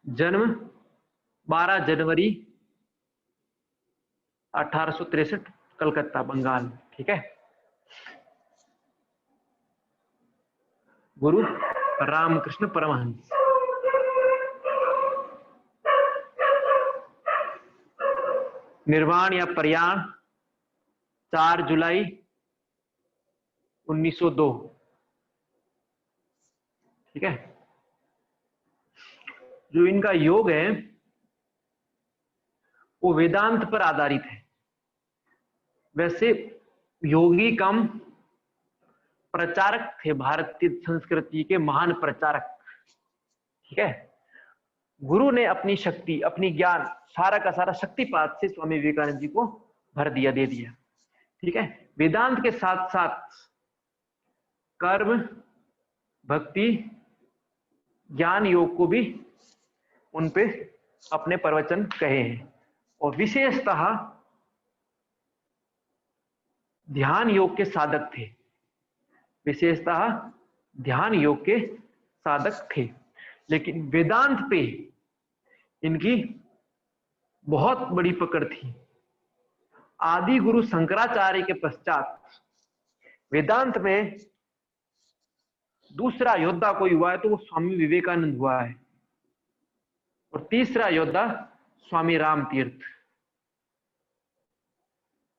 जन्म 12 जनवरी 1863, कलकत्ता, बंगाल। ठीक है। गुरु रामकृष्ण परमहंस। निर्वाण या प्रयाण 4 जुलाई 1902। ठीक है। जो इनका योग है वो वेदांत पर आधारित है। वैसे योगी कम प्रचारक थे, भारतीय संस्कृति के महान प्रचारक। ठीक है। गुरु ने अपनी शक्ति, अपनी ज्ञान, सारा का सारा शक्तिपात से स्वामी विवेकानंद जी को भर दिया, दे दिया। ठीक है। वेदांत के साथ साथ कर्म, भक्ति, ज्ञान योग को भी उन पे अपने प्रवचन कहे हैं। और विशेषतः ध्यान योग के साधक थे। विशेषतः ध्यान योग के साधक थे। लेकिन वेदांत पे इनकी बहुत बड़ी पकड़ थी। आदि गुरु शंकराचार्य के पश्चात वेदांत में दूसरा योद्धा कोई हुआ है तो वो स्वामी विवेकानंद हुआ है। और तीसरा योद्धा स्वामी राम तीर्थ।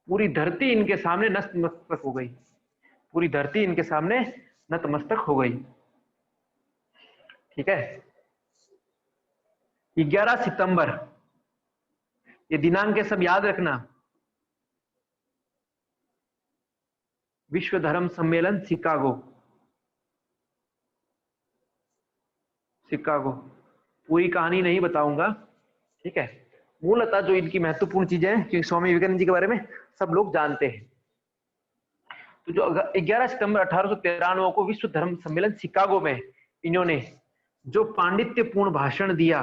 पूरी धरती इनके सामने नतमस्तक हो गई। पूरी धरती इनके सामने नतमस्तक हो गई। ठीक है। 11 सितंबर, ये दिनांक के सब याद रखना। विश्व धर्म सम्मेलन शिकागो। शिकागो। पूरी कहानी नहीं बताऊंगा। ठीक है। मूलतः जो इनकी महत्वपूर्ण चीजें हैं, क्योंकि स्वामी विवेकानंद जी के बारे में सब लोग जानते हैं। तो जो 11 सितंबर 1893 को विश्व धर्म सम्मेलन शिकागो में इन्होंने जो पांडित्यपूर्ण भाषण दिया,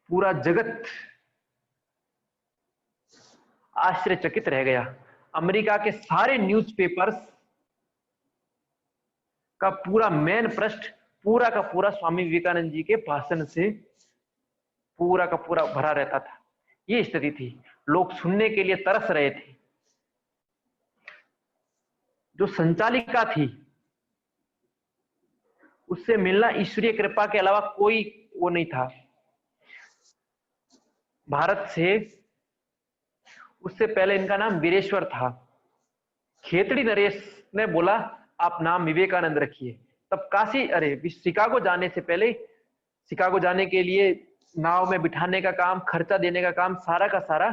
पूरा जगत आश्चर्यचकित रह गया। अमेरिका के सारे न्यूज़पेपर्स का पूरा मेन पृष्ठ पूरा का पूरा स्वामी विवेकानंद जी के भाषण से पूरा का पूरा भरा रहता था। ये स्थिति थी। लोग सुनने के लिए तरस रहे थे। जो संचालिका थी उससे मिलना ईश्वरीय कृपा के अलावा कोई वो नहीं था। भारत से उससे पहले इनका नाम वीरेश्वर था। खेतड़ी नरेश ने बोला आप नाम विवेकानंद रखिए। तब काशी, अरे शिकागो जाने से पहले, शिकागो जाने के लिए नाव में बिठाने का काम, खर्चा देने का काम सारा का सारा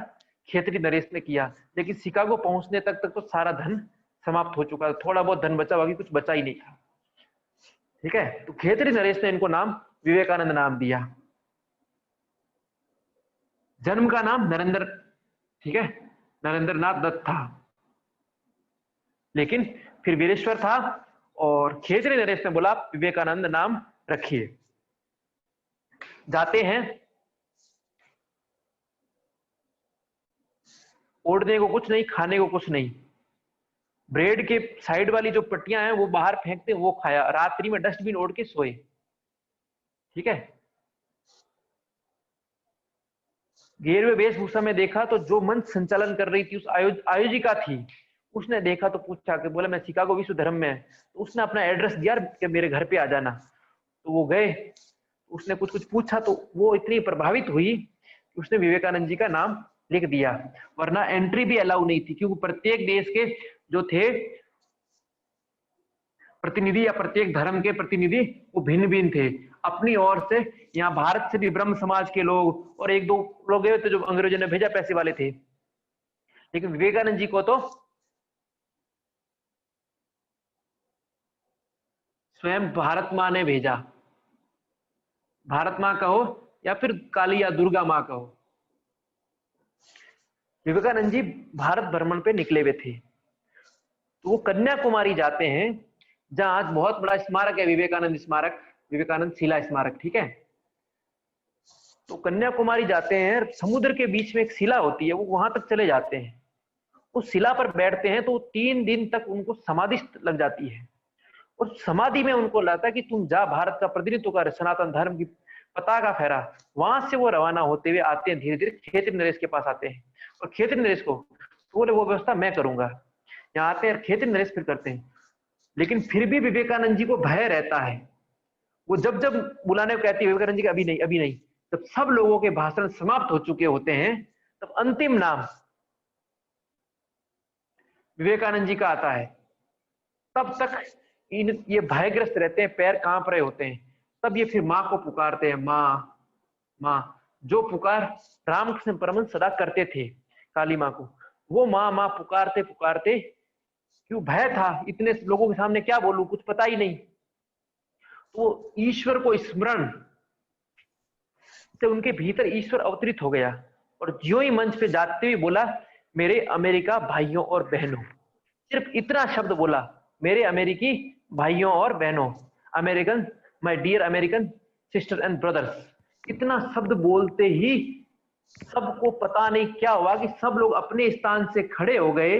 खेतड़ी नरेश ने किया। लेकिन शिकागो पहुंचने तक तो सारा धन समाप्त हो चुका था। थोड़ा बहुत धन बचा, बाकी कुछ बचा ही नहीं था। ठीक है। तो खेतड़ी नरेश ने इनको नाम विवेकानंद नाम दिया। जन्म का नाम नरेंद्र, ठीक है, नरेंद्र नाथ दत्त था। लेकिन फिर वीरेश्वर था और खेतड़ी नरेश ने बोला विवेकानंद नाम रखिए। जाते हैं, ओढ़ने को कुछ नहीं, खाने को कुछ नहीं। ब्रेड के साइड वाली जो पट्टियां हैं वो बाहर फेंकते, वो खाया। रात्रि में डस्टबिन ओढ़ के सोए। ठीक है। 11वें वेशभूषा में देखा तो जो मंच संचालन कर रही थी उस आयोजिका थी। उसने देखा तो पूछा कि बोला मैं शिकागो विश्व धर्म में है। तो उसने अपना एड्रेस दिया कि मेरे घर पे आ जाना। तो वो गए। उसने कुछ कुछ पूछा तो वो इतनी प्रभावित हुई कि उसने विवेकानंद जी का नाम लिख दिया। वरना एंट्री भी अलाउ नहीं थी, क्योंकि प्रत्येक देश के जो थे प्रतिनिधि या प्रत्येक धर्म के प्रतिनिधि वो भिन्न भिन्न थे। अपनी ओर से यहाँ भारत से भी ब्रह्म समाज के लोग और एक दो लोग गए थे जो अंग्रेजों ने भेजा, पैसे वाले थे। लेकिन विवेकानंद जी को तो स्वयं भारत माँ ने भेजा। भारत माँ कहो या फिर काली या दुर्गा माँ कहो। विवेकानंद जी भारत भ्रमण पे निकले हुए थे। तो वो कन्याकुमारी जाते हैं, जहां आज बहुत बड़ा स्मारक है, विवेकानंद स्मारक, विवेकानंद शिला स्मारक। ठीक है। तो कन्याकुमारी जाते हैं, समुद्र के बीच में एक शिला होती है, वो वहां तक चले जाते हैं। उस शिला पर बैठते हैं तो 3 दिन तक उनको समाधि लग जाती है। और समाधि में उनको लगता कि तुम जा, भारत का प्रतिनिधित्व कर, सनातन धर्म की पताका फहरा। वहां से वो रवाना होते हुए आते हैं, धीरे धीरे खेतरी नरेश के पास आते हैं, और खेतरी नरेश को तो बोले वो व्यवस्था मैं करूंगा। यहाँ आते हैं, खेतरी नरेश फिर करते हैं, लेकिन फिर भी विवेकानंद जी को भय रहता है। वो जब जब बुलाने को कहती है विवेकानंद जी का अभी नहीं, अभी नहीं, तब सब लोगों के भाषण समाप्त हो चुके होते हैं, तब अंतिम नाम विवेकानंद जी का आता है। तब तक ये भयग्रस्त रहते हैं, पैर कांप रहे होते हैं। तब ये फिर माँ को पुकारते हैं, माँ माँ, जो पुकार रामकृष्ण परमहंस सदा करते थे काली माँ को। वो माँ माँ पुकारते पुकारते, क्यों भय था, इतने लोगों के सामने क्या बोलूं, कुछ पता ही नहीं। तो ईश्वर को स्मरण से उनके भीतर ईश्वर अवतरित हो गया, और ज्यों ही मंच पे जाते हुए बोला, मेरे अमेरिका भाइयों और बहनों। सिर्फ इतना शब्द बोला, मेरे अमेरिकी भाइयों और बहनों, American, my dear American sister and brothers. इतना शब्द बोलते ही सबको पता नहीं क्या हुआ कि सब लोग अपने स्थान से खड़े हो गए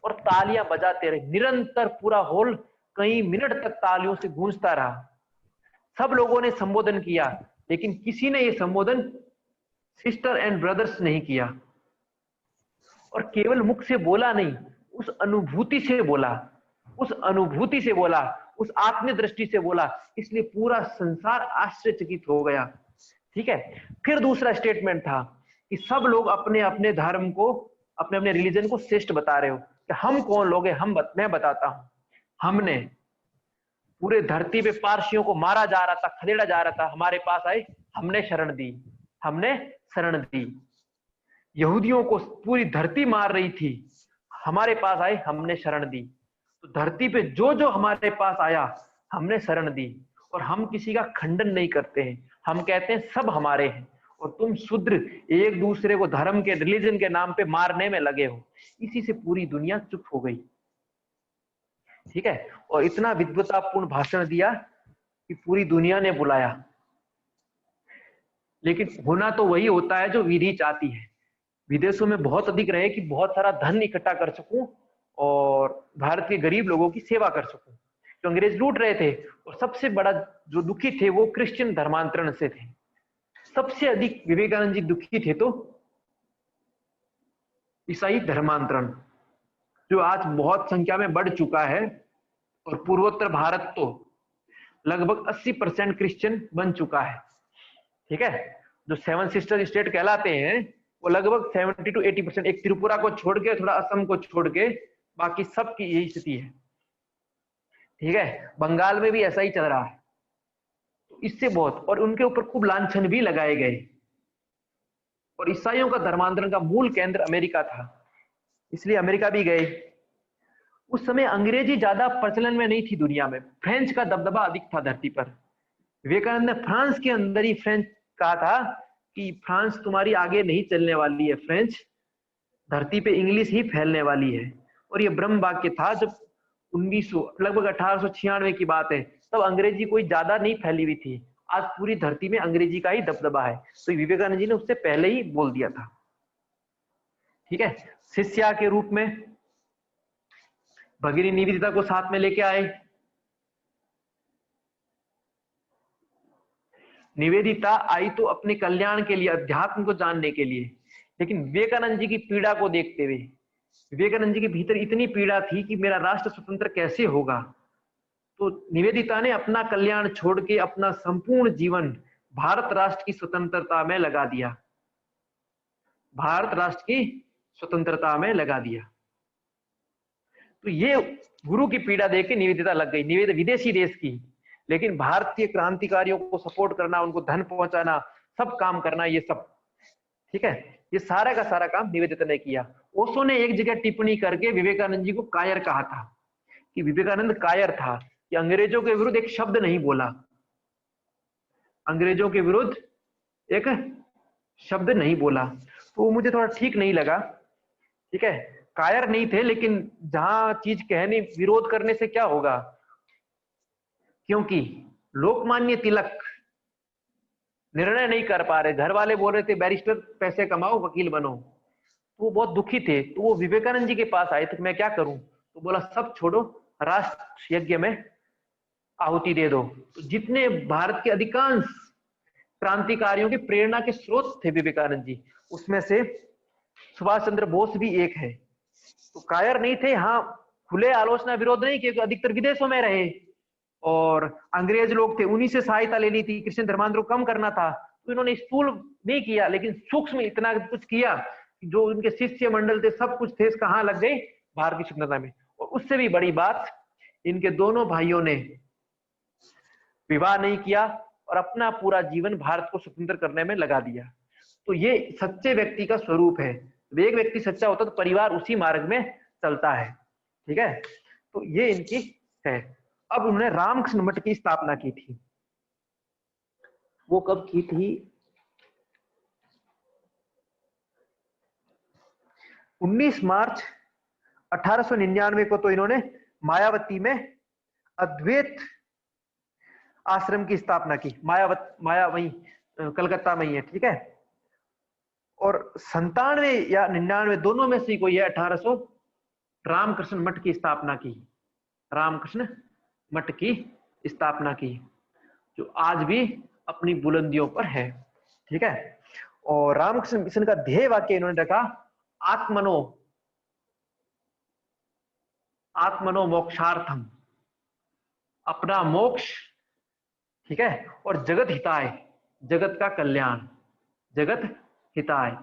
और तालियां बजाते रहे। निरंतर पूरा हॉल कई मिनट तक तालियों से गूंजता रहा। सब लोगों ने संबोधन किया, लेकिन किसी ने यह संबोधन सिस्टर एंड ब्रदर्स नहीं किया। और केवल मुख से बोला नहीं, उस अनुभूति से बोला, उस अनुभूति से बोला, उस आत्मीय दृष्टि से बोला, इसलिए पूरा संसार आश्चर्यचकित हो गया। ठीक है। फिर दूसरा स्टेटमेंट था कि सब लोग अपने अपने धर्म को, अपने अपने रिलीजन को श्रेष्ठ बता रहे हो, कि हम कौन लोग हैं, मैं बताता हूं। हमने पूरे धरती पे पारसियों को मारा जा रहा था, खदेड़ा जा रहा था, हमारे पास आए, हमने शरण दी, हमने शरण दी। यहूदियों को पूरी धरती मार रही थी, हमारे पास आए, हमने शरण दी। तो धरती पे जो जो हमारे पास आया, हमने शरण दी। और हम किसी का खंडन नहीं करते हैं, हम कहते हैं सब हमारे हैं, और तुम शूद्र एक दूसरे को धर्म के, रिलीजन के नाम पे मारने में लगे हो। इसी से पूरी दुनिया चुप हो गई। ठीक है। और इतना विद्वतापूर्ण भाषण दिया कि पूरी दुनिया ने बुलाया। लेकिन होना तो वही होता है जो विधि चाहती है। विदेशों में बहुत अधिक रहे कि बहुत सारा धन इकट्ठा कर सकूं और भारत के गरीब लोगों की सेवा कर सकूं। तो अंग्रेज लूट रहे थे, और सबसे बड़ा जो दुखी थे वो क्रिश्चियन धर्मांतरण से थे। सबसे अधिक विवेकानंद जी दुखी थे तो ईसाई धर्मांतरण, जो आज बहुत संख्या में बढ़ चुका है, और पूर्वोत्तर भारत तो लगभग 80% क्रिश्चियन बन चुका है। ठीक है। जो 7 सिस्टर स्टेट कहलाते हैं वो लगभग 70 to 80%, एक त्रिपुरा को छोड़ के, थोड़ा असम को छोड़ के, बाकी सबकी यही स्थिति है। ठीक है। बंगाल में भी ऐसा ही चल रहा है। तो इससे बहुत, और उनके ऊपर खूब लांछन भी लगाए गए। और ईसाइयों का धर्मांतरण का मूल केंद्र अमेरिका था, इसलिए अमेरिका भी गए। उस समय अंग्रेजी ज्यादा प्रचलन में नहीं थी दुनिया में, फ्रेंच का दबदबा अधिक था धरती पर। विवेकानंद ने फ्रांस के अंदर ही फ्रेंच कहा था कि फ्रांस तुम्हारी आगे नहीं चलने वाली है, फ्रेंच धरती पे इंग्लिश ही फैलने वाली है। और ये ब्रह्म वाक्य था जब 1900, लगभग 1896 की बात है, तब अंग्रेजी कोई ज्यादा नहीं फैली हुई थी। आज पूरी धरती में अंग्रेजी का ही दबदबा है, तो विवेकानंद जी ने उससे पहले ही बोल दिया था। ठीक है। शिष्या के रूप में भगिनी निवेदिता को साथ में लेके आए। निवेदिता आई तो अपने कल्याण के लिए, अध्यात्म को जानने के लिए, लेकिन विवेकानंद जी की पीड़ा को देखते हुए, विवेकानंद जी के भीतर इतनी पीड़ा थी कि मेरा राष्ट्र स्वतंत्र कैसे होगा, तो निवेदिता ने अपना कल्याण छोड़ के अपना संपूर्ण जीवन भारत राष्ट्र की स्वतंत्रता में लगा दिया, भारत राष्ट्र की स्वतंत्रता में लगा दिया। तो ये गुरु की पीड़ा देख के निवेदिता लग गई। निवेदिता विदेशी देश की, लेकिन भारतीय क्रांतिकारियों को सपोर्ट करना, उनको धन पहुंचाना, सब काम करना, ये सब। ठीक है। ये सारा का सारा काम निवेदिता ने किया। ओशो ने एक जगह टिप्पणी करके विवेकानंद जी को कायर कहा था, कि विवेकानंद कायर था कि अंग्रेजों के विरुद्ध एक शब्द नहीं बोला, अंग्रेजों के विरुद्ध एक शब्द नहीं बोला। तो वो मुझे थोड़ा ठीक नहीं लगा। ठीक है। कायर नहीं थे, लेकिन जहां चीज कहने, विरोध करने से क्या होगा, क्योंकि लोकमान्य तिलक निर्णय नहीं कर पा रहे, घर वाले बोल रहे थे बैरिस्टर पैसे कमाओ, वकील बनो, तो वो बहुत दुखी थे। तो वो विवेकानंद जी के पास आए थे, मैं क्या करूं, तो बोला सब छोड़ो, राष्ट्र यज्ञ में आहुति दे दो। तो जितने भारत के अधिकांश क्रांतिकारियों की प्रेरणा के स्रोत थे विवेकानंद जी, उसमें से सुभाष चंद्र बोस भी एक है। तो कायर नहीं थे, हाँ खुले आलोचना विरोध नहीं किए, अधिकतर विदेशों में रहे और अंग्रेज लोग थे, उन्हीं से सहायता लेनी थी, कृष्ण धर्मांतरण को कम करना था। तो इन्होंने स्थूल नहीं किया, लेकिन सूक्ष्म इतना कुछ किया कि जो उनके शिष्य मंडल थे सब कुछ थे कहाँ लग गए, भारत की स्वतंत्रता में। और उससे भी बड़ी बात, इनके दोनों भाइयों ने विवाह नहीं किया और अपना पूरा जीवन भारत को स्वतंत्र करने में लगा दिया। तो ये सच्चे व्यक्ति का स्वरूप है। एक व्यक्ति सच्चा होता तो परिवार उसी मार्ग में चलता है। ठीक है, तो ये इनकी है। अब उन्होंने रामकृष्ण मठ की स्थापना की थी। वो कब की थी? 19 मार्च 1899 को तो इन्होंने मायावती में अद्वैत आश्रम की स्थापना की। माया वही कलकत्ता में ही है। ठीक है, और 97 या 99 दोनों में से कोई है 1800 रामकृष्ण मठ की स्थापना की। रामकृष्ण मठ की स्थापना की, जो आज भी अपनी बुलंदियों पर है। ठीक है, और रामकृष्ण मिशन का ध्येय वाक्य इन्होंने रखा, आत्मनो मोक्षार्थम, अपना मोक्ष, ठीक है, और जगत हिताय, जगत का कल्याण, जगत हिताय,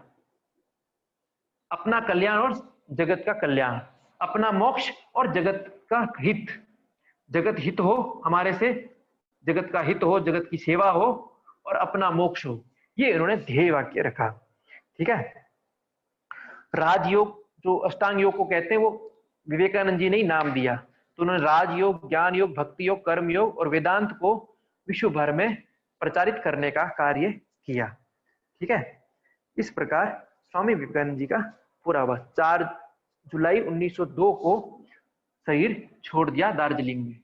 अपना कल्याण और जगत का कल्याण, अपना मोक्ष और जगत का हित, जगत हित हो हमारे से, जगत का हित हो, जगत की सेवा हो और अपना मोक्ष हो, ये इन्होंने ध्येय वाक्य रखा। ठीक है, राजयोग जो अष्टांग योग को कहते हैं वो विवेकानंद जी ने ही नाम दिया। तो उन्होंने राजयोग, ज्ञान योग, भक्ति योग, कर्म योग और वेदांत को विश्व भर में प्रचारित करने का कार्य किया। ठीक है, इस प्रकार स्वामी विवेकानंद जी का पूरा हुआ। 4 जुलाई 1902 को शरीर छोड़ दिया दार्जिलिंग में।